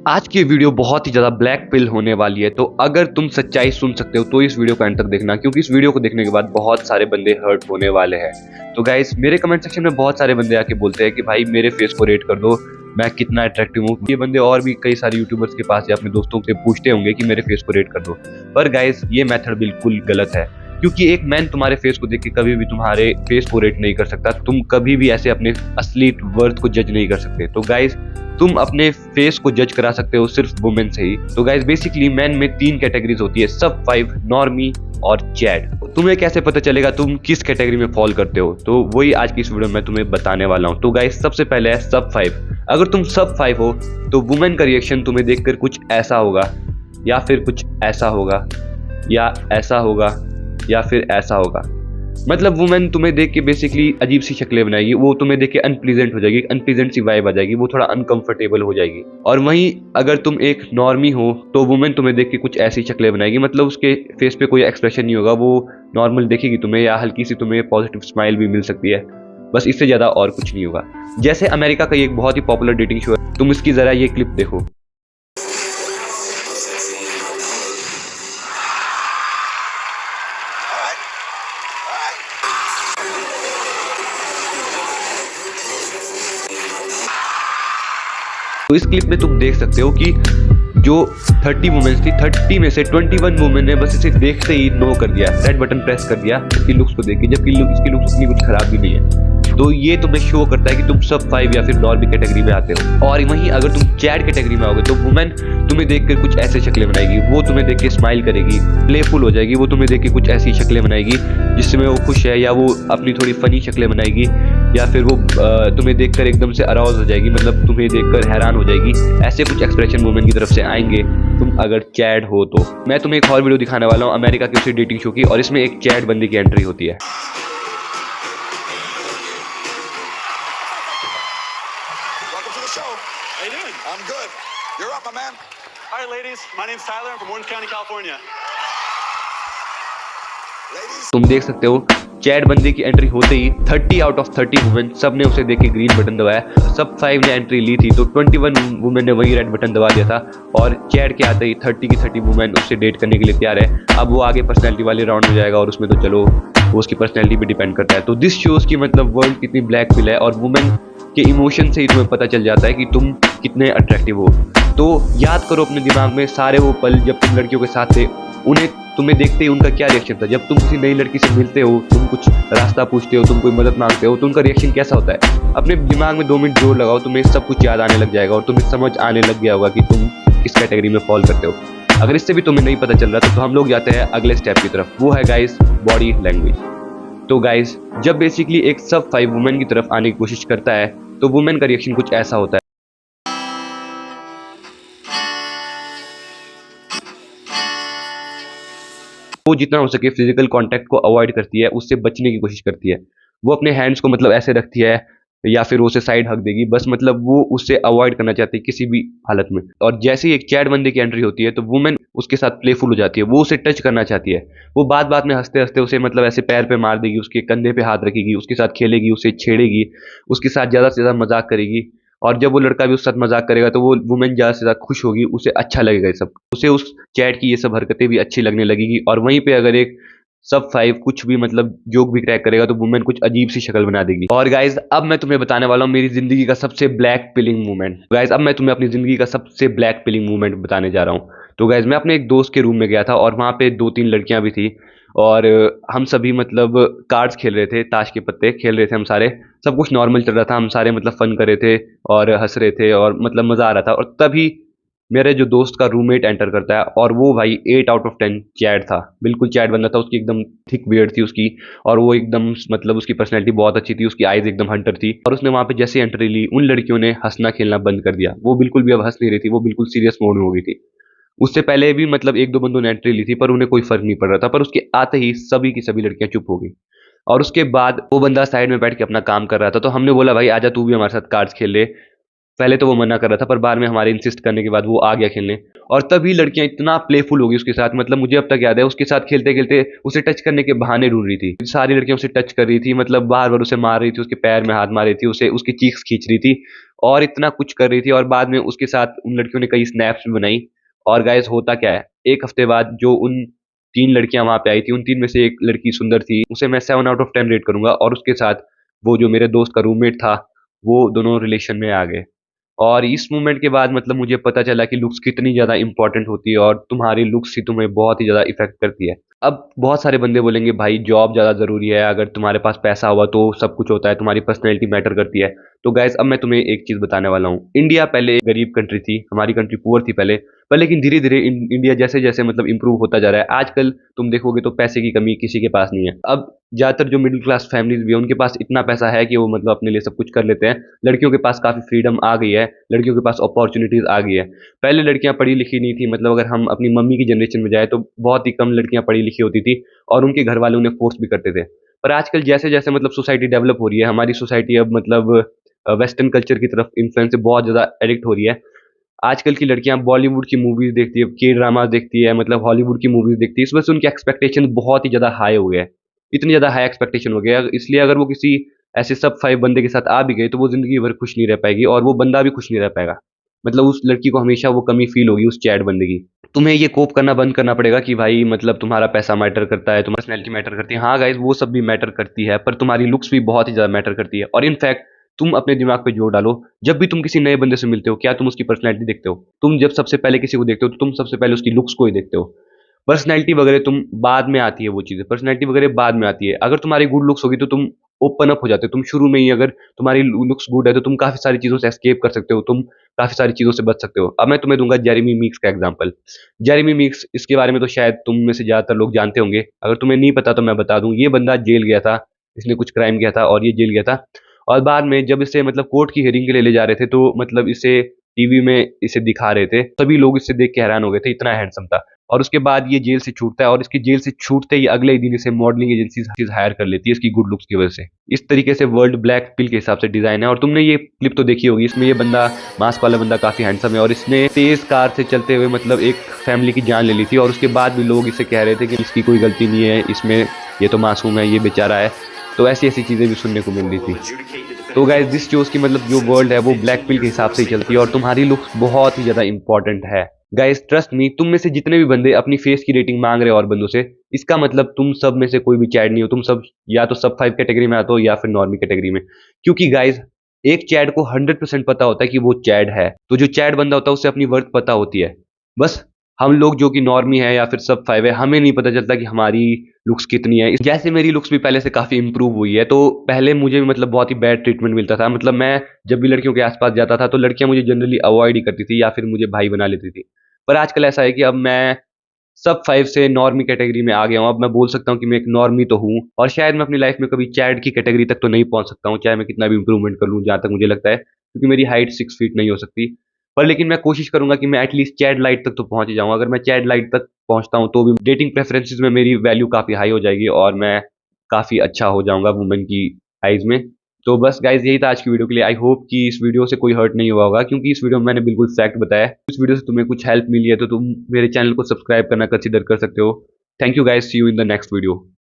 आज की वीडियो बहुत ही ज़्यादा ब्लैक पिल होने वाली है, तो अगर तुम सच्चाई सुन सकते हो तो इस वीडियो को एंड तक देखना, क्योंकि इस वीडियो को देखने के बाद बहुत सारे बंदे हर्ट होने वाले हैं। तो गाइस, मेरे कमेंट सेक्शन में बहुत सारे बंदे आके बोलते हैं कि भाई मेरे फेस को रेट कर दो, मैं कितना अट्रैक्टिव हूँ। ये बंदे और भी कई सारे यूट्यूबर्स के पास या अपने दोस्तों से पूछते होंगे कि मेरे फेस को रेट कर दो, पर गाइस ये मेथड बिल्कुल गलत है, क्योंकि एक मैन तुम्हारे फेस को देख के कभी भी तुम्हारे फेस को रेट नहीं कर सकता। तुम कभी भी ऐसे अपने असली वर्थ को जज नहीं कर सकते। तो गाइस, तुम अपने फेस को जज करा सकते हो सिर्फ वुमेन से ही। तो गाइस, बेसिकली मैन में 3 कैटेगरीज होती है, सब 5, नॉर्मी और चैड। तुम्हें कैसे पता चलेगा तुम किस कैटेगरी में फॉल करते हो, तो वही आज की इस वीडियो में तुम्हें बताने वाला हूँ। तो गाइस, सबसे पहले है सब 5। अगर तुम सब 5 हो तो वुमेन का रिएक्शन तुम्हें देखकर कुछ ऐसा होगा, या फिर कुछ ऐसा होगा, या ऐसा होगा, या फिर ऐसा होगा। मतलब वुमेन तुम्हें देख के बेसिकली अजीब सी शक्लें बनाएगी, वो तुम्हें देख के अनप्लीजेंट हो जाएगी, अनप्लीजेंट सी वाइब आ जाएगी, वो थोड़ा अनकंफर्टेबल हो जाएगी। और वहीं अगर तुम एक नॉर्मी हो तो वुमेन तुम्हें देख के कुछ ऐसी शक्लें बनाएगी, मतलब उसके फेस पे कोई एक्सप्रेशन नहीं होगा, वो नॉर्मल देखेगी तुम्हें, या हल्की सी तुम्हें पॉजिटिव स्माइल भी मिल सकती है, बस इससे ज्यादा और कुछ नहीं होगा। जैसे अमेरिका का एक बहुत ही पॉपुलर डेटिंग शो है, तुम इसकी जरा ये क्लिप देखो। तो इस क्लिप में तुम देख सकते हो कि जो 30 वुमेन्स थी, 30 में से 21 वुमेन ने बस इसे देखते ही नो कर दिया, रेड बटन प्रेस कर दिया इसकी लुक्स को देख के, जबकि इसकी लुक्स उतनी कुछ खराब भी नहीं है। तो ये तुम्हें शो करता है कि तुम सब 5 या फिर नॉर्मी कैटेगरी में आते हो। और वहीं अगर तुम चैड कैटेगरी में आओगे तो वुमेन तुम्हें देखकर कुछ ऐसे शक्लें बनाएगी, वो तुम्हें देख के स्माइल करेगी, प्लेफुल हो जाएगी, वो तुम्हें देख के कुछ ऐसी शक्लें बनाएगी जिसमें वो खुश है, या वो अपनी थोड़ी फनी शक्लें बनाएगी, या फिर वो तुम्हें देखकर एकदम से अराउज हो जाएगी, मतलब तुम्हें देखकर हैरान हो जाएगी। ऐसे कुछ एक्सप्रेशन वुमेन की तरफ से आएंगे तुम अगर चैड हो तो। मैं तुम्हें एक और वीडियो दिखाने वाला हूँ अमेरिका की उसी डेटिंग शो की, और इसमें एक चैड बंदी की एंट्री होती है। How you doing? I'm good. You're up, my man. Hi, ladies. My name's Tyler. I'm from Orange County, California. Ladies. तुम देख सकते हो चैड बंदी की एंट्री होते ही 30 आउट ऑफ 30 वुमेन सब ने उसे देख के ग्रीन बटन दबाया। सब 5 ने एंट्री ली थी तो 21 वुमेन ने वही रेड बटन दबा दिया था, और चैड के आते ही 30 की 30 वुमेन उससे डेट करने के लिए तैयार है। अब वो आगे पर्सनैलिटी वाले राउंड में जाएगा, और उसमें तो चलो वो उसकी पर्सनैलिटी पे डिपेंड करता है। तो दिस शोज की मतलब वर्ल्ड कितनी ब्लैक पिल है, और वुमेन के इमोशन से ही तुम्हें पता चल जाता है कि तुम कितने अट्रैक्टिव हो। तो याद करो अपने दिमाग में सारे वो पल जब तुम लड़कियों के साथ थे, उन्हें तुम्हें देखते ही उनका क्या रिएक्शन था। जब तुम किसी नई लड़की से मिलते हो, तुम कुछ रास्ता पूछते हो, तुम कोई मदद मांगते हो, तो उनका रिएक्शन कैसा होता है। अपने दिमाग में 2 मिनट जोर लगाओ, तुम्हें सब कुछ याद आने लग जाएगा, और तुम्हें समझ आने लग गया होगा कि तुम किस कैटेगरी में फॉल करते हो। अगर इससे भी तुम्हें नहीं पता चल रहा तो हम लोग जाते हैं अगले स्टेप की तरफ, वो है गाइस बॉडी लैंग्वेज। तो गाइस, जब बेसिकली एक सब 5 वुमेन की तरफ आने की कोशिश करता है तो वुमेन का रिएक्शन कुछ ऐसा होता है। वो जितना हो सके फिजिकल कांटेक्ट को अवॉइड करती है, उससे बचने की कोशिश करती है। वो अपने हैंड्स को मतलब ऐसे रखती है, या फिर वो उसे साइड हक देगी, बस मतलब वो उससे अवॉइड करना चाहती है किसी भी हालत में। और जैसे ही एक चैट बंदे की एंट्री होती है तो वुमेन उसके साथ प्लेफुल हो जाती है, वो उसे टच करना चाहती है। वो बात में हंसते हंसते उसे मतलब ऐसे पैर पे मार देगी, उसके कंधे पे हाथ रखेगी, उसके साथ खेलेगी, उसे छेड़ेगी, उसके साथ ज़्यादा से ज़्यादा मजाक करेगी। और जब वो लड़का भी उसके साथ मजाक करेगा तो वो वुमेन ज़्यादा से ज़्यादा खुश होगी, उसे अच्छा लगेगा ये सब, उसे उस चैट की ये सब हरकतें भी अच्छी लगने लगेगी। और वहीं पे अगर एक सब 5 कुछ भी मतलब जोक भी क्रैक करेगा तो वुमेन कुछ अजीब सी शक्ल बना देगी। और गाइज, अब मैं तुम्हें बताने वाला हूँ मेरी जिंदगी का सबसे ब्लैक पिलिंग मूवमेंट। गाइज, अब मैं तुम्हें अपनी जिंदगी का सबसे ब्लैक पिलिंग मूवमेंट बताने जा रहा हूँ। तो गाइज, मैं अपने एक दोस्त के रूम में गया था, और वहाँ पे 2-3 लड़कियां भी थी, और हम सभी मतलब कार्ड्स खेल रहे थे, ताश के पत्ते खेल रहे थे हम सारे। सब कुछ नॉर्मल चल रहा था, हम सारे मतलब फन कर रहे थे और हंस रहे थे, और मतलब मजा आ रहा था। और तभी मेरे जो दोस्त का रूममेट एंटर करता है, और वो भाई 8 आउट ऑफ 10 चैट था, बिल्कुल चैट बंदा था। उसकी एकदम थिक बियर्ड थी उसकी, और वो एकदम मतलब उसकी पर्सनैलिटी बहुत अच्छी थी, उसकी आइज एकदम हंटर थी। और उसने वहाँ पे जैसे एंट्री ली, उन लड़कियों ने हंसना खेलना बंद कर दिया। वो बिल्कुल भी अब हंस नहीं रही थी, वो बिल्कुल सीरियस मोड में हो गई थी। उससे पहले भी मतलब 1-2 बंदों ने एंट्री ली थी, पर उन्हें कोई फर्क नहीं पड़ रहा था। पर उसके आते ही सभी की सभी लड़कियां चुप हो गई, और उसके बाद वो बंदा साइड में बैठ के अपना काम कर रहा था। तो हमने बोला भाई आजा तू भी हमारे साथ कार्ड्स खेल ले। पहले तो वो मना कर रहा था, पर बाद में हमारे इंसिस्ट करने के बाद वो आ गया खेलने। और तभी लड़कियां इतना प्लेफुल हो गई उसके साथ, मतलब मुझे अब तक याद है उसके साथ खेलते खेलते उसे टच करने के बहाने ढूंढ रही थी। सारी लड़कियां उसे टच कर रही थी, मतलब बार बार उसे मार रही थी, उसके पैर में हाथ मार रही थी, उसे उसकी चीक्स खींच रही थी। और इतना कुछ कर रही थी, और बाद में उसके साथ उन लड़कियों ने कई स्नैप्स भी बनाई। और गाइस होता क्या है, एक हफ्ते बाद जो उन 3 लड़कियां वहां पे आई थी, उन 3 में से एक लड़की सुंदर थी, उसे मैं 7 आउट ऑफ 10 रेट करूंगा, और उसके साथ वो जो मेरे दोस्त का रूममेट था, वो दोनों रिलेशन में आ गए। और इस मूवमेंट के बाद मतलब मुझे पता चला कि लुक्स कितनी ज़्यादा इंपॉर्टेंट होती है, और तुम्हारी लुक्स ही तुम्हें बहुत ही ज़्यादा इफेक्ट करती है। अब बहुत सारे बंदे बोलेंगे भाई जॉब ज़्यादा ज़रूरी है, अगर तुम्हारे पास पैसा हुआ तो सब कुछ होता है, तुम्हारी पर्सनैलिटी मैटर करती है। तो गाइस अब मैं तुम्हें एक चीज़ बताने वाला हूँ। इंडिया पहले एक गरीब कंट्री थी, हमारी कंट्री पुअर थी पहले, पर लेकिन धीरे धीरे इंडिया जैसे जैसे मतलब इंप्रूव होता जा रहा है, आजकल तुम देखोगे तो पैसे की कमी किसी के पास नहीं है। अब ज़्यादातर जो मिडिल क्लास फैमिलीज भी है, उनके पास इतना पैसा है कि वो मतलब अपने लिए सब कुछ कर लेते हैं। लड़कियों के पास काफ़ी फ्रीडम आ गई है, लड़कियों के पास अपॉर्चुनिटीज़ आ गई है। पहले लड़कियां पढ़ी लिखी नहीं थी, मतलब अगर हम अपनी मम्मी की जनरेशन में जाए तो बहुत ही कम लड़कियां पढ़ी लिखी होती थी, और उनके घर वाले उन्हें फोर्स भी करते थे। पर आजकल जैसे जैसे मतलब सोसाइटी डेवलप हो रही है, हमारी सोसाइटी अब मतलब वेस्टर्न कल्चर की तरफ इन्फ्लुएंस से बहुत ज़्यादा एडिक्ट हो रही है। आजकल की लड़कियां बॉलीवुड की मूवीज देखती है, के ड्रामा देखती है, मतलब हॉलीवुड की मूवीज देखती है, इस वजह से उनके एक्सपेक्टेशन बहुत ही ज़्यादा हाई हो गए हैं। इतनी ज़्यादा हाई एक्सपेक्टेशन हो गया, इसलिए अगर वो किसी ऐसे सब 5 बंदे के साथ आ भी गए तो वो ज़िंदगी भर खुश नहीं रह पाएगी, और वो बंदा भी खुश नहीं रह पाएगा। मतलब उस लड़की को हमेशा वो कमी फील होगी उस चैट बंदे की। तुम्हें ये कोप करना बंद करना पड़ेगा कि भाई मतलब तुम्हारा पैसा मैटर करता है, तुम्हारी पर्सनैलिटी मैटर करती है। हाँ गाइज वो सब भी मैटर करती है, पर तुम्हारी लुक्स भी बहुत ही ज़्यादा मैटर करती है। और इनफैक्ट तुम अपने दिमाग पे जोर डालो, जब भी तुम किसी नए बंदे से मिलते हो, क्या तुम उसकी पर्सनैलिटी देखते हो? तुम जब सबसे पहले किसी को देखते हो तो तुम सबसे पहले उसकी लुक्स को ही देखते हो। पर्सनैलिटी वगैरह तुम बाद में आती है, वो चीज़ें पर्सनैलिटी वगैरह बाद में आती है। अगर तुम्हारी गुड लुक्स होगी तो तुम ओपन अप हो जाते हो। तुम शुरू में ही अगर तुम्हारी लुक्स गुड है तो तुम काफ़ी सारी चीज़ों से एस्केप कर सकते हो, तुम काफ़ी सारी चीज़ों से बच सकते हो। अब मैं तुम्हें दूंगा जेरेमी मीक्स का एग्जांपल। जेरेमी मीक्स, इसके बारे में तो शायद तुम में से ज़्यादातर लोग जानते होंगे, अगर तुम्हें नहीं पता तो मैं बता दूं। ये बंदा जेल गया था, इसने कुछ क्राइम किया था और ये जेल गया था। और बाद में जब इसे मतलब कोर्ट की हियरिंग के लिए ले जा रहे थे तो मतलब इसे टीवी में इसे दिखा रहे थे, सभी लोग इससे देख के हैरान हो गए थे, इतना हैंडसम था। और उसके बाद ये जेल से छूटता है, और इसकी जेल से छूटते ही अगले ही दिन इसे मॉडलिंग एजेंसी हायर कर लेती है इसकी गुड लुक्स की वजह से। इस तरीके से वर्ल्ड ब्लैक पिल के हिसाब से डिजाइन है। और तुमने ये क्लिप तो देखी होगी, इसमें ये बंदा मास्क वाला बंदा काफी हैंडसम है, और इसने तेज कार से चलते हुए मतलब एक फैमिली की जान ले ली थी, और उसके बाद भी लोग इसे कह रहे थे कि इसकी कोई गलती नहीं है, इसमें ये तो मासूम है, ये बेचारा है। तो ऐसी ऐसी चीजें भी सुनने को मिल रही थी। तो गाइस दिस शोज की मतलब जो वर्ल्ड है वो ब्लैक पिल के हिसाब से ही चलती है, और तुम्हारी लुक्स बहुत ही ज्यादा इंपॉर्टेंट है। गाइस ट्रस्ट मी, तुम में से जितने भी बंदे अपनी फेस की रेटिंग मांग रहे हो और बंदों से, इसका मतलब तुम सब में से कोई भी चैड नहीं हो। तुम सब या तो सब 5 कैटेगरी में आते हो या फिर नॉर्मी कैटेगरी में। क्योंकि गाइस एक चैड को 100% पता होता है कि वो चैड है, तो जो चैड बंदा होता है उसे अपनी वर्थ पता होती है। बस हम लोग जो कि नॉर्मी है या फिर सब 5 है, हमें नहीं पता चलता कि हमारी लुक्स कितनी है। जैसे मेरी लुक्स भी पहले से काफ़ी इंप्रूव हुई है, तो पहले मुझे भी मतलब बहुत ही बैड ट्रीटमेंट मिलता था। मतलब मैं जब भी लड़कियों के आसपास जाता था तो लड़कियां मुझे जनरली अवॉइड ही करती थी या फिर मुझे भाई बना लेती थी। पर आजकल ऐसा है कि अब मैं सब 5 से नॉर्मी कैटेगरी में आ गया हूँ। अब मैं बोल सकता हूँ कि मैं एक नॉर्मी तो हूँ, और शायद मैं अपनी लाइफ में कभी चैड की कैटेगरी तक तो नहीं पहुँच सकता हूँ, चाहे मैं कितना भी इंप्रूवमेंट कर लूँ, जहाँ तक मुझे लगता है, क्योंकि मेरी हाइट 6 फीट नहीं हो सकती। पर लेकिन मैं कोशिश करूंगा कि मैं एटलीस्ट चैड लाइट तक तो पहुंच ही जाऊँ। अगर मैं चैड लाइट तक पहुंचता हूँ तो भी डेटिंग प्रेफरेंसेस में मेरी वैल्यू काफ़ी हाई हो जाएगी, और मैं काफ़ी अच्छा हो जाऊंगा वुमेन की आइज़ में। तो बस गाइज यही था आज की वीडियो के लिए। आई होप कि इस वीडियो से कोई हर्ट नहीं हुआ होगा, क्योंकि इस वीडियो में मैंने बिल्कुल फैक्ट बताया। इस वीडियो से तुम्हें कुछ हेल्प मिली है तो तुम मेरे चैनल को सब्सक्राइब करना कंसिडर कर सकते हो। Thank you guys, see you in the next video.